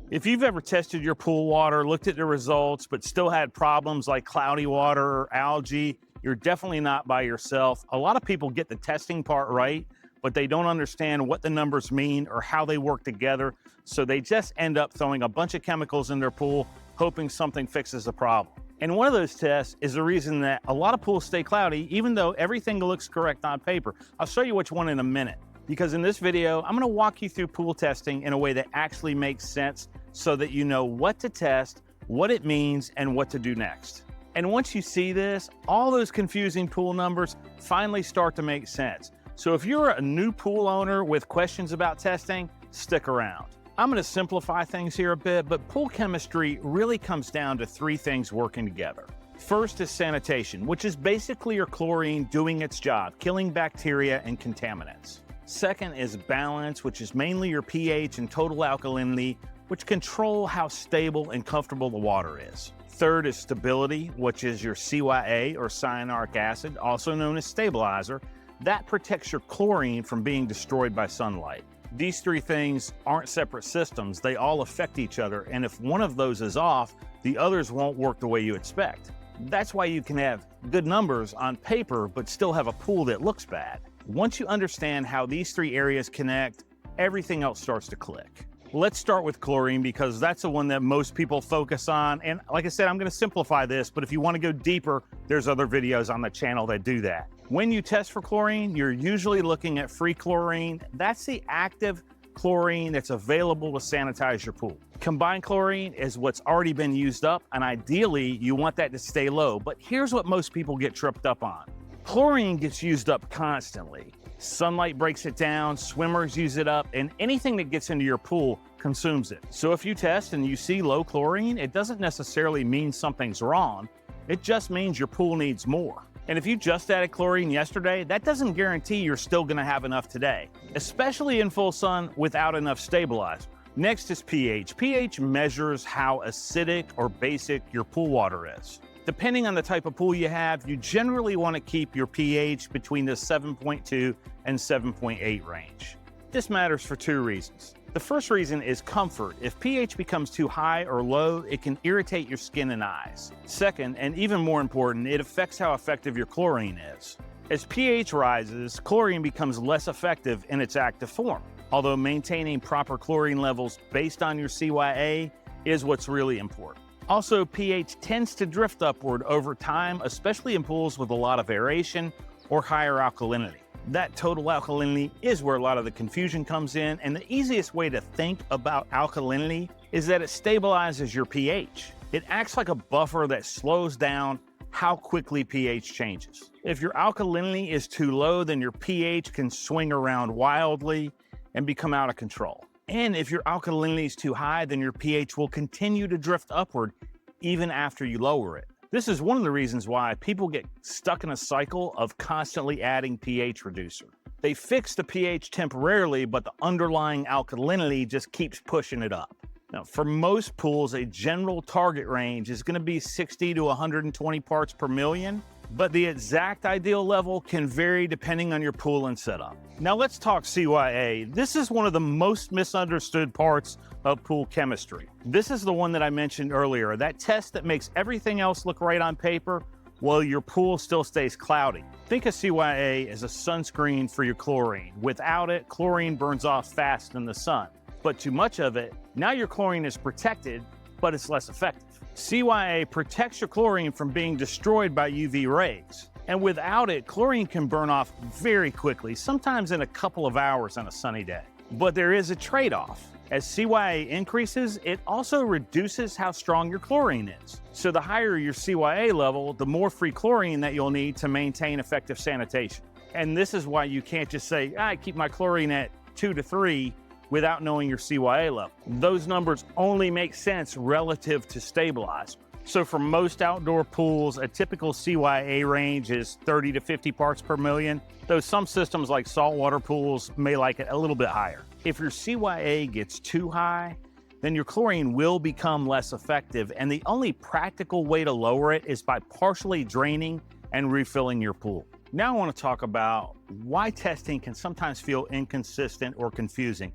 If you've ever tested your pool water, looked at the results, but still had problems like cloudy water or algae, you're definitely not by yourself. A lot of people get the testing part right, but they don't understand what the numbers mean or how they work together. So they just end up throwing a bunch of chemicals in their pool, hoping something fixes the problem. And one of those tests is the reason that a lot of pools stay cloudy, even though everything looks correct on paper. I'll show you which one in a minute, because in this video, I'm gonna walk you through pool testing in a way that actually makes sense so that you know what to test, what it means, and what to do next. And once you see this, all those confusing pool numbers finally start to make sense. So if you're a new pool owner with questions about testing, stick around. I'm going to simplify things here a bit, but pool chemistry really comes down to three things working together. First is sanitation, which is basically your chlorine doing its job, killing bacteria and contaminants. Second is balance, which is mainly your pH and total alkalinity, which control how stable and comfortable the water is. Third is stability, which is your CYA or cyanuric acid, also known as stabilizer. That protects your chlorine from being destroyed by sunlight. These three things aren't separate systems, they all affect each other, and if one of those is off, the others won't work the way you expect. That's why you can have good numbers on paper, but still have a pool that looks bad. Once you understand how these three areas connect, everything else starts to click. Let's start with chlorine because that's the one that most people focus on, and like I said, I'm going to simplify this, but if you want to go deeper, there's other videos on the channel that do that. When you test for chlorine, you're usually looking at free chlorine. That's the active chlorine that's available to sanitize your pool. Combined chlorine is what's already been used up, and ideally, you want that to stay low. But here's what most people get tripped up on. Chlorine gets used up constantly. Sunlight breaks it down, swimmers use it up, and anything that gets into your pool consumes it. So if you test and you see low chlorine, it doesn't necessarily mean something's wrong. It just means your pool needs more. And if you just added chlorine yesterday, that doesn't guarantee you're still gonna have enough today, especially in full sun without enough stabilizer. Next is pH. pH measures how acidic or basic your pool water is. Depending on the type of pool you have, you generally want to keep your pH between the 7.2 and 7.8 range. This matters for two reasons. The first reason is comfort. If pH becomes too high or low, it can irritate your skin and eyes. Second, and even more important, it affects how effective your chlorine is. As pH rises, chlorine becomes less effective in its active form, although maintaining proper chlorine levels based on your CYA is what's really important. Also, pH tends to drift upward over time, especially in pools with a lot of aeration or higher alkalinity. That total alkalinity is where a lot of the confusion comes in, and the easiest way to think about alkalinity is that it stabilizes your pH. It acts like a buffer that slows down how quickly pH changes. If your alkalinity is too low, then your pH can swing around wildly and become out of control. And if your alkalinity is too high, then your pH will continue to drift upward even after you lower it. This is one of the reasons why people get stuck in a cycle of constantly adding pH reducer. They fix the pH temporarily, but the underlying alkalinity just keeps pushing it up. Now, for most pools, a general target range is going to be 60 to 120 parts per million, but the exact ideal level can vary depending on your pool and setup. Now let's talk CYA. This is one of the most misunderstood parts of pool chemistry. This is the one that I mentioned earlier, that test that makes everything else look right on paper while your pool still stays cloudy. Think of CYA as a sunscreen for your chlorine. Without it, chlorine burns off fast in the sun. But too much of it, now your chlorine is protected, but it's less effective. CYA protects your chlorine from being destroyed by UV rays. And without it, chlorine can burn off very quickly, sometimes in a couple of hours on a sunny day. But there is a trade-off. As CYA increases, it also reduces how strong your chlorine is. So the higher your CYA level, the more free chlorine that you'll need to maintain effective sanitation. And this is why you can't just say, I keep my chlorine at 2 to 3 without knowing your CYA level. Those numbers only make sense relative to stabilizer. So for most outdoor pools, a typical CYA range is 30 to 50 parts per million, though some systems like saltwater pools may like it a little bit higher. If your CYA gets too high, then your chlorine will become less effective, and the only practical way to lower it is by partially draining and refilling your pool. Now I want to talk about why testing can sometimes feel inconsistent or confusing.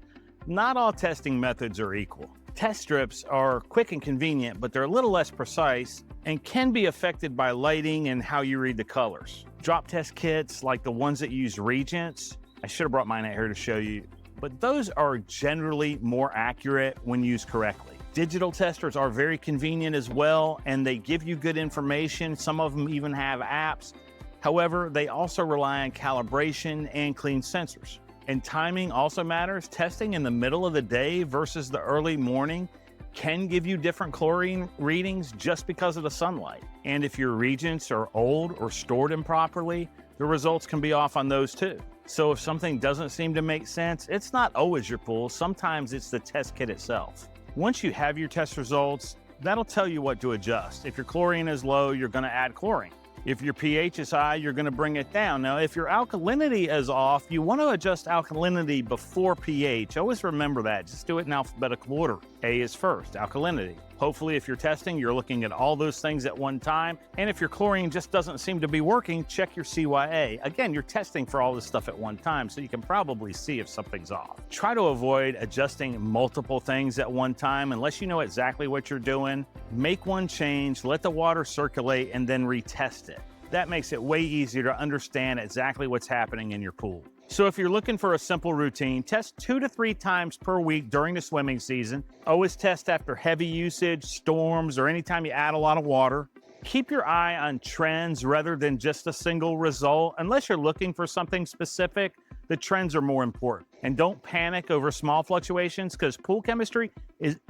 Not all testing methods are equal. Test strips are quick and convenient, but they're a little less precise and can be affected by lighting and how you read the colors. Drop test kits, like the ones that use reagents, I should have brought mine out here to show you, but those are generally more accurate when used correctly. Digital testers are very convenient as well, and they give you good information. Some of them even have apps. However, they also rely on calibration and clean sensors. And timing also matters. Testing in the middle of the day versus the early morning can give you different chlorine readings just because of the sunlight. And if your reagents are old or stored improperly, the results can be off on those too. So if something doesn't seem to make sense, it's not always your pool. Sometimes it's the test kit itself. Once you have your test results, that'll tell you what to adjust. If your chlorine is low, you're going to add chlorine. If your pH is high, you're going to bring it down. Now, if your alkalinity is off, you want to adjust alkalinity before pH. Always remember that. Just do it in alphabetical order. A is first, alkalinity. Hopefully, if you're testing, you're looking at all those things at one time. And if your chlorine just doesn't seem to be working, check your CYA. Again, you're testing for all this stuff at one time, so you can probably see if something's off. Try to avoid adjusting multiple things at one time unless you know exactly what you're doing. Make one change, let the water circulate, and then retest it. That makes it way easier to understand exactly what's happening in your pool. So if you're looking for a simple routine, test 2 to 3 times per week during the swimming season. Always test after heavy usage, storms, or anytime you add a lot of water. Keep your eye on trends rather than just a single result. Unless you're looking for something specific, the trends are more important. And don't panic over small fluctuations because pool chemistry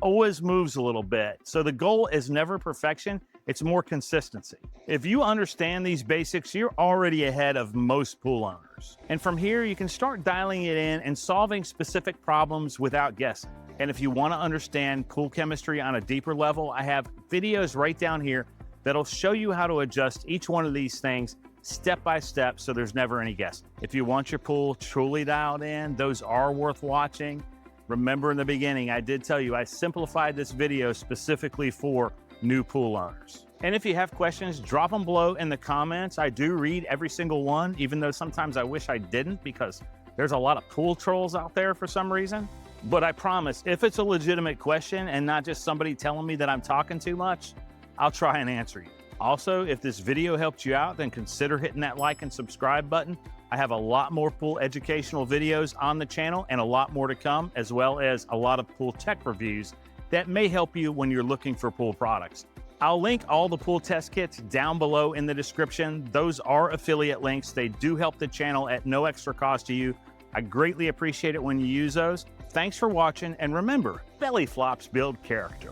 always moves a little bit. So the goal is never perfection, it's more consistency. If you understand these basics, you're already ahead of most pool owners. And from here, you can start dialing it in and solving specific problems without guessing. And if you want to understand pool chemistry on a deeper level, I have videos right down here that'll show you how to adjust each one of these things step by step so there's never any guessing. If you want your pool truly dialed in, those are worth watching. Remember in the beginning, I did tell you I simplified this video specifically for new pool owners. And if you have questions, drop them below in the comments. I do read every single one, even though sometimes I wish I didn't because there's a lot of pool trolls out there for some reason. But I promise, if it's a legitimate question and not just somebody telling me that I'm talking too much, I'll try and answer you. Also, if this video helped you out, then consider hitting that like and subscribe button. I have a lot more pool educational videos on the channel and a lot more to come, as well as a lot of pool tech reviews that may help you when you're looking for pool products. I'll link all the pool test kits down below in the description. Those are affiliate links. They do help the channel at no extra cost to you. I greatly appreciate it when you use those. Thanks for watching, and remember, belly flops build character.